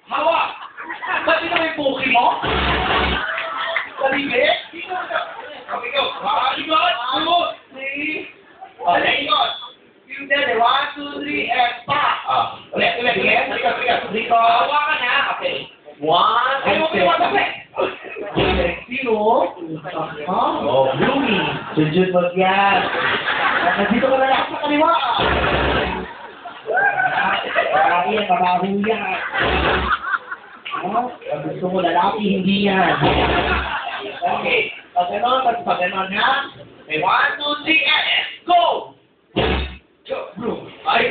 Hawak! Ba't ito may puki mo? Salibit? Okay, go. One, two, three. Okay. Yung dede, 1, 2, 3, and pa! Ulit. Dito. Hawakan na. Okay. 1, and 2. Sino? Oh, Bloomy. Junjun mo yan. Nandito ka na lang sa kaliwa. Babae yan. Gusto mo lalaki, hindi yan. Okay. Pag ganon na. Okay, 1, 2, 3, and go! Ay,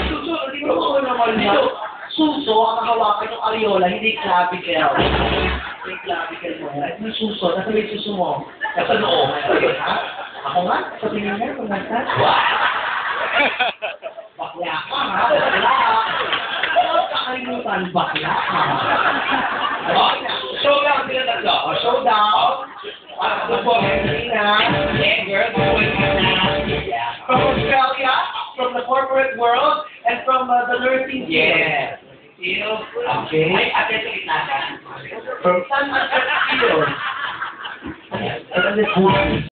suso, hindi mo naman dito. Suso, ang hawakan yung areola, hindi clavicle. Hindi clavicle mo. Yung suso, nasa may suso mo. Nasa noo. Ha? Ako nga? Sa tingin niya, kung nasa? Bakla ka, ha? Bakla ka. Ano kakalimutan? Bakla ka. Showdown sila tatlo. Showdown. Ano po, Marina? Yeah, girl. From Australia, from the corporate world, and from the nursing field. Yeah. Okay. Ay, ate, sa gitna ka. From San Francisco.